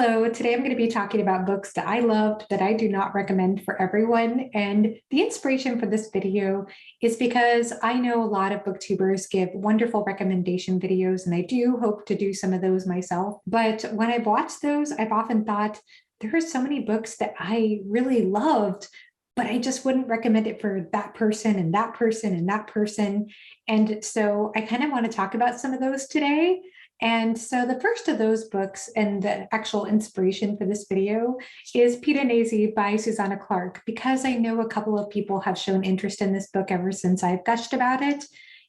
Hello, today I'm going to be talking about books that I loved that I do not recommend for everyone. And the inspiration for this video is because I know a lot of booktubers give wonderful recommendation videos, and I do hope to do some of those myself. But when I've watched those, I've often thought there are so many books that I really loved, but I just wouldn't recommend it for that person and that person and that person. And so I kind of want to talk about some of those today. And so the first of those books and the actual inspiration for this video is Piranesi by Susanna Clarke, because I know a couple of people have shown interest in this book ever since I've gushed about it.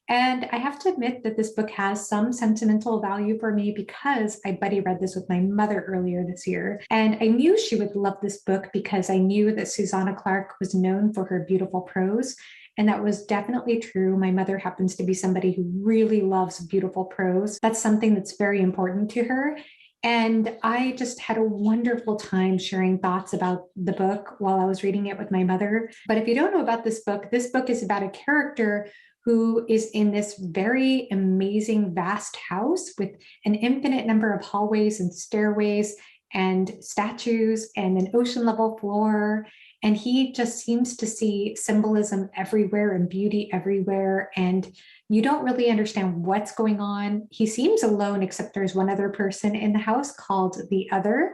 And I have to admit that this book has some sentimental value for me because I buddy read this with my mother earlier this year. And I knew she would love this book because I knew that Susanna Clarke was known for her beautiful prose. And that was definitely true. My mother happens to be somebody who really loves beautiful prose. That's something that's very important to her. And I just had a wonderful time sharing thoughts about the book while I was reading it with my mother. But if you don't know about this book is about a character who is in this very amazing, vast house with an infinite number of hallways and stairways and statues and an ocean level floor. And he just seems to see symbolism everywhere and beauty everywhere. And you don't really understand what's going on. He seems alone, except there's one other person in the house called the Other.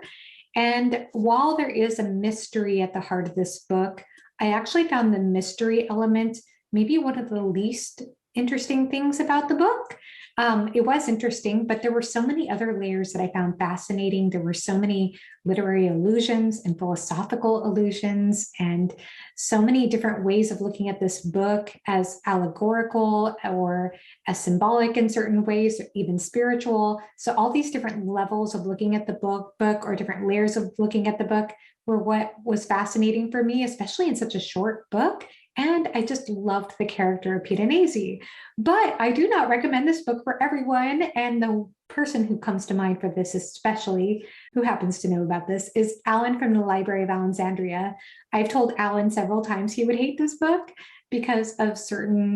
And while there is a mystery at the heart of this book, I actually found the mystery element maybe one of the least interesting things about the book. It was interesting, but there were so many other layers that I found fascinating. There were so many literary allusions and philosophical allusions, and so many different ways of looking at this book as allegorical or as symbolic in certain ways, or even spiritual. So all these different levels of looking at the book or different layers of looking at the book were what was fascinating for me, especially in such a short book. And I just loved the character of Piranesi. But I do not recommend this book for everyone. And the person who comes to mind for this, especially, who happens to know about this, is Alan from the Library of Alexandria. I've told Alan several times he would hate this book because of certain,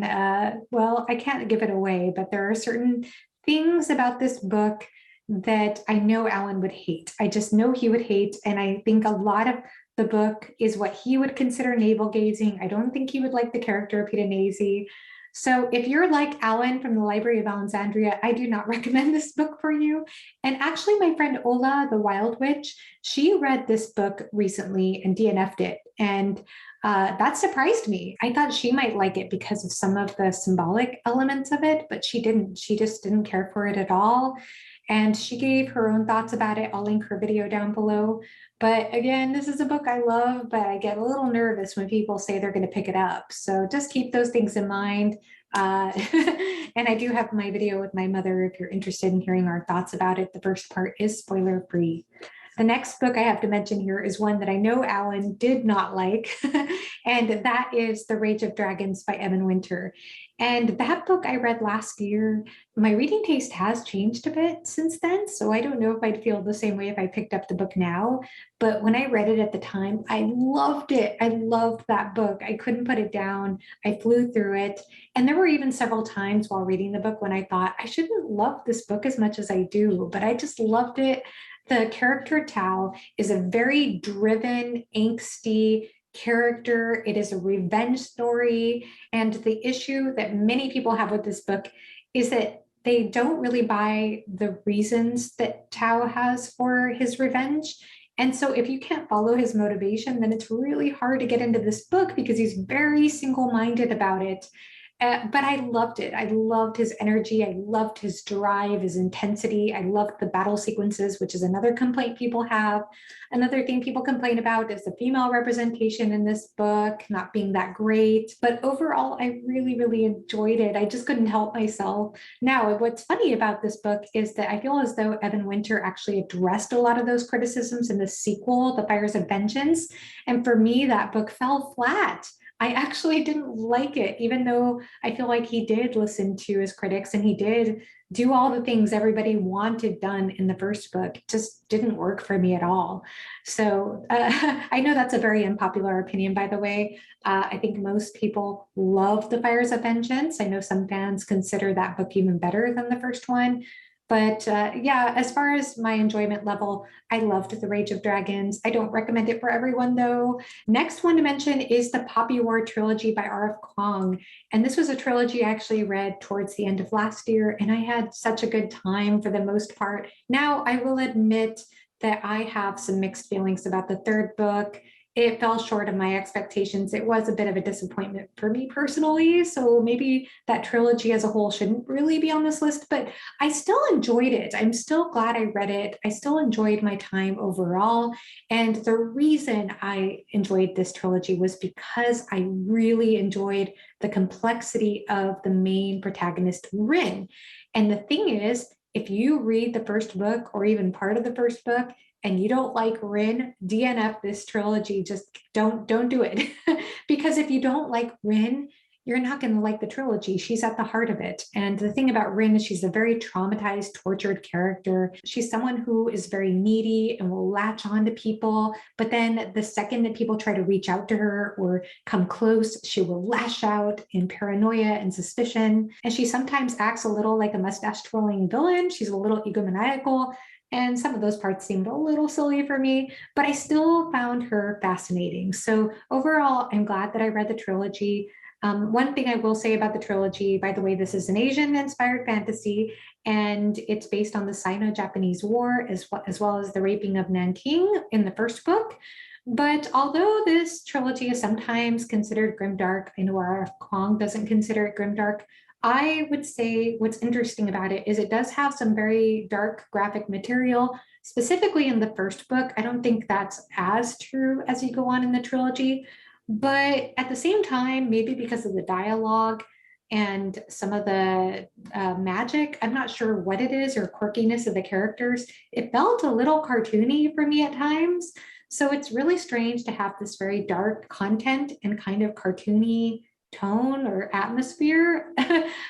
well, I can't give it away, but there are certain things about this book that I know Alan would hate. I just know he would hate. And I think a lot of the book is what he would consider navel gazing. I don't think he would like the character of Piranesi. So if you're like Alan from the Library of Alexandria, I do not recommend this book for you. And actually, my friend Ola, the Wild Witch, she read this book recently and DNF'd it. And that surprised me. I thought she might like it because of some of the symbolic elements of it, but she didn't. She just didn't care for it at all. And she gave her own thoughts about it. I'll link her video down below. But again, this is a book I love, but I get a little nervous when people say they're going to pick it up. So just keep those things in mind. And I do have my video with my mother if you're interested in hearing our thoughts about it. The first part is spoiler free. The next book I have to mention here is one that I know Alan did not like, and that is The Rage of Dragons by Evan Winter. And that book I read last year. My reading taste has changed a bit since then, so I don't know if I'd feel the same way if I picked up the book now. But when I read it at the time, I loved it. I loved that book. I couldn't put it down. I flew through it. And there were even several times while reading the book when I thought, I shouldn't love this book as much as I do, but I just loved it. The character Tao is a very driven, angsty character. It is a revenge story. And the issue that many people have with this book is that they don't really buy the reasons that Tao has for his revenge. And so if you can't follow his motivation, then it's really hard to get into this book because he's very single-minded about it. But I loved it. I loved his energy. I loved his drive, his intensity. I loved the battle sequences, which is another complaint people have. Another thing people complain about is the female representation in this book not being that great. But overall, I really, really enjoyed it. I just couldn't help myself. Now, what's funny about this book is that I feel as though Evan Winter actually addressed a lot of those criticisms in the sequel, The Fires of Vengeance. And for me, that book fell flat. I actually didn't like it, even though I feel like he did listen to his critics and he did do all the things everybody wanted done in the first book. It just didn't work for me at all. So I know that's a very unpopular opinion, by the way. I think most people love The Fires of Vengeance. I know some fans consider that book even better than the first one. But yeah, as far as my enjoyment level, I loved The Rage of Dragons. I don't recommend it for everyone though. Next one to mention is the Poppy War Trilogy by R.F. Kuang. And this was a trilogy I actually read towards the end of last year, and I had such a good time for the most part. Now, I will admit that I have some mixed feelings about the third book. It fell short of my expectations. It was a bit of a disappointment for me personally. So maybe that trilogy as a whole shouldn't really be on this list, but I still enjoyed it. I'm still glad I read it. I still enjoyed my time overall. And the reason I enjoyed this trilogy was because I really enjoyed the complexity of the main protagonist, Rin. And the thing is, if you read the first book or even part of the first book and you don't like Rin, DNF this trilogy. Just don't do it. Because if you don't like Rin, you're not going to like the trilogy. She's at the heart of it. And the thing about Rin is she's a very traumatized, tortured character. She's someone who is very needy and will latch on to people. But then the second that people try to reach out to her or come close, she will lash out in paranoia and suspicion. And she sometimes acts a little like a mustache twirling villain. She's a little egomaniacal. And some of those parts seemed a little silly for me, but I still found her fascinating. So overall, I'm glad that I read the trilogy. One thing I will say about the trilogy, by the way, this is an Asian-inspired fantasy, and it's based on the Sino-Japanese War, as well as the raping of Nanking in the first book. But although this trilogy is sometimes considered grimdark, I know R.F. Kuang doesn't consider it grimdark. I would say what's interesting about it is it does have some very dark graphic material, specifically in the first book. I don't think that's as true as you go on in the trilogy. But at the same time, maybe because of the dialogue and some of the magic, I'm not sure what it is, or quirkiness of the characters, it felt a little cartoony for me at times. So it's really strange to have this very dark content and kind of cartoony tone or atmosphere.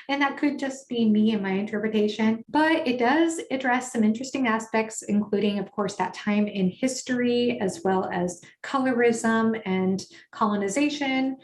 And that could just be me and my interpretation. But it does address some interesting aspects, including, of course, that time in history, as well as colorism and colonization.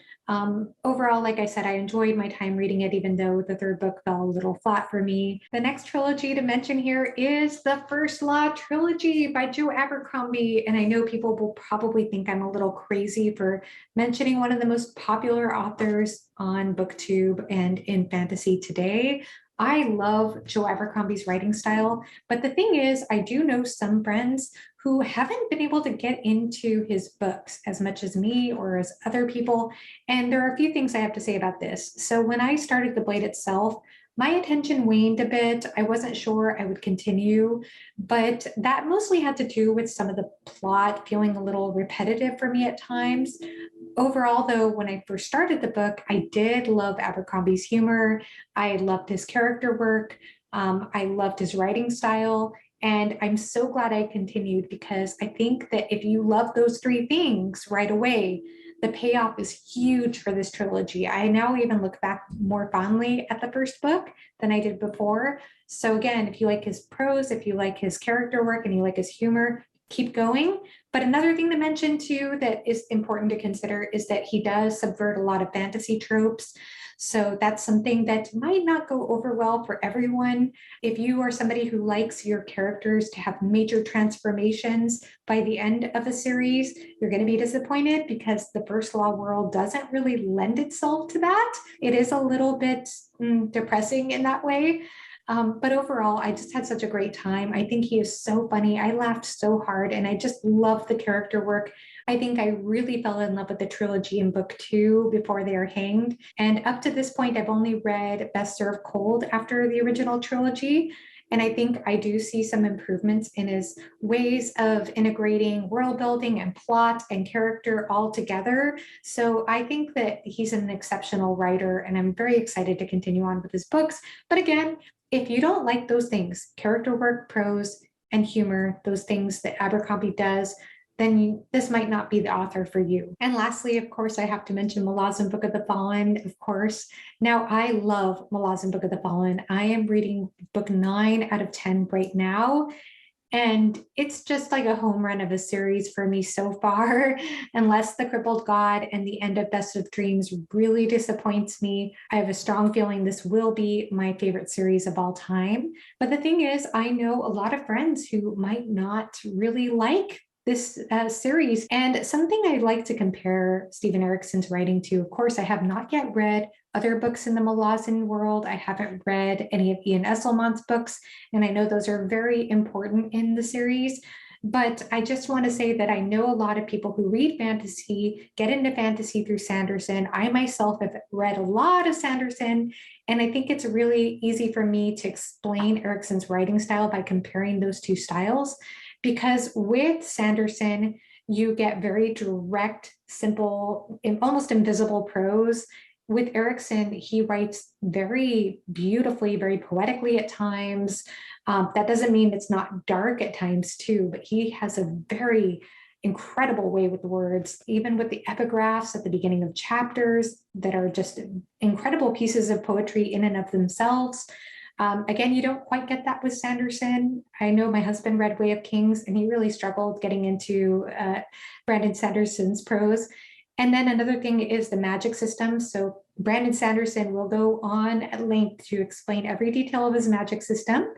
Overall, like I said, I enjoyed my time reading it, even though the third book fell a little flat for me. The next trilogy to mention here is the First Law Trilogy by Joe Abercrombie. And I know people will probably think I'm a little crazy for mentioning one of the most popular authors on BookTube and in fantasy today. I love Joe Abercrombie's writing style, but the thing is, I do know some friends who haven't been able to get into his books as much as me or as other people. And there are a few things I have to say about this. So when I started The Blade itself, my attention waned a bit. I wasn't sure I would continue, but that mostly had to do with some of the plot feeling a little repetitive for me at times. Overall, though, when I first started the book, I did love Abercrombie's humor. I loved his character work. I loved his writing style. And I'm so glad I continued, because I think that if you love those three things right away, the payoff is huge for this trilogy. I now even look back more fondly at the first book than I did before. So again, if you like his prose, if you like his character work, and you like his humor, keep going. But another thing to mention too that is important to consider is that he does subvert a lot of fantasy tropes. So that's something that might not go over well for everyone. If you are somebody who likes your characters to have major transformations by the end of a series, you're going to be disappointed, because the First Law world doesn't really lend itself to that. It is a little bit depressing in that way. But overall, I just had such a great time. I think he is so funny. I laughed so hard, and I just love the character work. I think I really fell in love with the trilogy in book 2 before they are hanged. And up to this point, I've only read Best Served Cold after the original trilogy. And I think I do see some improvements in his ways of integrating world building and plot and character all together. So I think that he's an exceptional writer, and I'm very excited to continue on with his books. But again, if you don't like those things, character work, prose, and humor, those things that Abercrombie does, then this might not be the author for you. And lastly, of course, I have to mention Malazan Book of the Fallen, of course. Now, I love Malazan Book of the Fallen. I am reading book 9 out of 10 right now. And it's just like a home run of a series for me so far, unless The Crippled God and the end of Best of Dreams really disappoints me. I have a strong feeling this will be my favorite series of all time. But the thing is, I know a lot of friends who might not really like this series. And something I like to compare Stephen Erickson's writing to, of course, I have not yet read other books in the Malazan world. I haven't read any of Ian Esselmont's books, and I know those are very important in the series. But I just want to say that I know a lot of people who read fantasy, get into fantasy through Sanderson. I myself have read a lot of Sanderson, and I think it's really easy for me to explain Erickson's writing style by comparing those two styles. Because with Sanderson, you get very direct, simple, almost invisible prose. With Erickson, he writes very beautifully, very poetically at times. That doesn't mean it's not dark at times too, but he has a very incredible way with words, even with the epigraphs at the beginning of chapters that are just incredible pieces of poetry in and of themselves. Again, you don't quite get that with Sanderson. I know my husband read Way of Kings, and he really struggled getting into Brandon Sanderson's prose. And then another thing is the magic system. So Brandon Sanderson will go on at length to explain every detail of his magic system.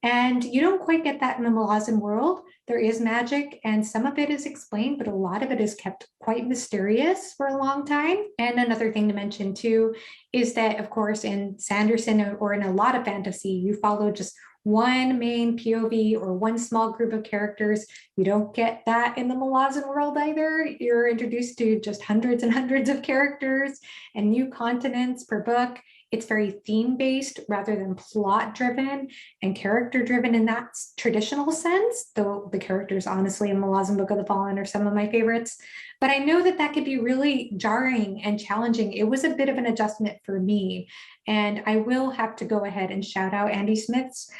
And you don't quite get that in the Malazan world. There is magic, and some of it is explained, but a lot of it is kept quite mysterious for a long time. And another thing to mention too is that, of course, in Sanderson or in a lot of fantasy, you follow just one main POV or one small group of characters. You don't get that in the Malazan world either. You're introduced to just hundreds and hundreds of characters and new continents per book. It's very theme-based rather than plot-driven and character-driven in that traditional sense, though the characters, honestly, in Malazan Book of the Fallen are some of my favorites. But I know that that could be really jarring and challenging. It was a bit of an adjustment for me. And I will have to go ahead and shout out Andy Smith's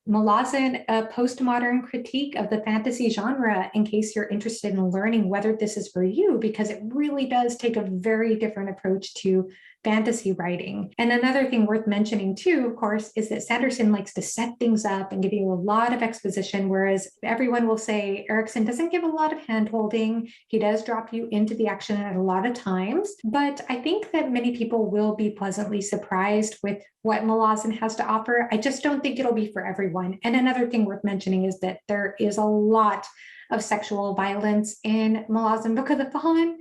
Malazan, a postmodern critique of the fantasy genre, in case you're interested in learning whether this is for you, because it really does take a very different approach to fantasy writing. And another thing worth mentioning too, of course, is that Sanderson likes to set things up and give you a lot of exposition, whereas everyone will say Erickson doesn't give a lot of hand-holding. He does drop you into the action at a lot of times, but I think that many people will be pleasantly surprised with what Malazan has to offer. I just don't think it'll be for everyone. And another thing worth mentioning is that there is a lot of sexual violence in Malazan Book of the Fallen.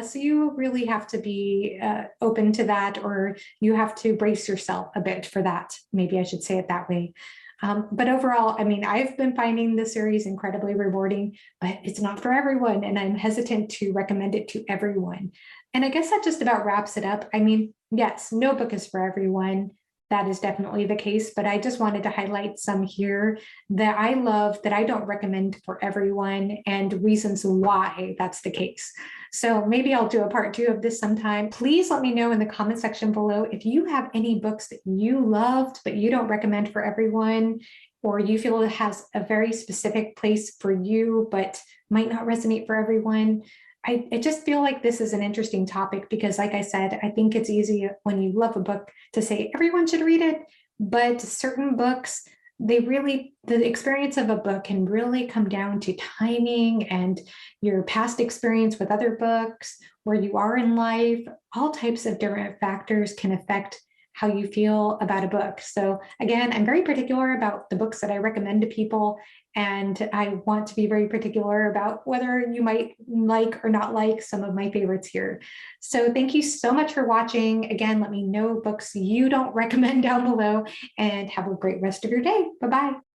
So you really have to be open to that, or you have to brace yourself a bit for that. Maybe I should say it that way. But overall, I mean, I've been finding the series incredibly rewarding, but it's not for everyone, and I'm hesitant to recommend it to everyone. And I guess that just about wraps it up. I mean, yes, no book is for everyone. That is definitely the case, but I just wanted to highlight some here that I love that I don't recommend for everyone, and reasons why that's the case. So maybe I'll do a part 2 of this sometime. Please let me know in the comment section below if you have any books that you loved, but you don't recommend for everyone, or you feel it has a very specific place for you, but might not resonate for everyone. I just feel like this is an interesting topic because, like I said, I think it's easy when you love a book to say everyone should read it, but certain books, the experience of a book can really come down to timing and your past experience with other books, where you are in life. All types of different factors can affect how you feel about a book. So again, I'm very particular about the books that I recommend to people, and I want to be very particular about whether you might like or not like some of my favorites here. So thank you so much for watching. Again, let me know books you don't recommend down below, and have a great rest of your day. Bye-bye.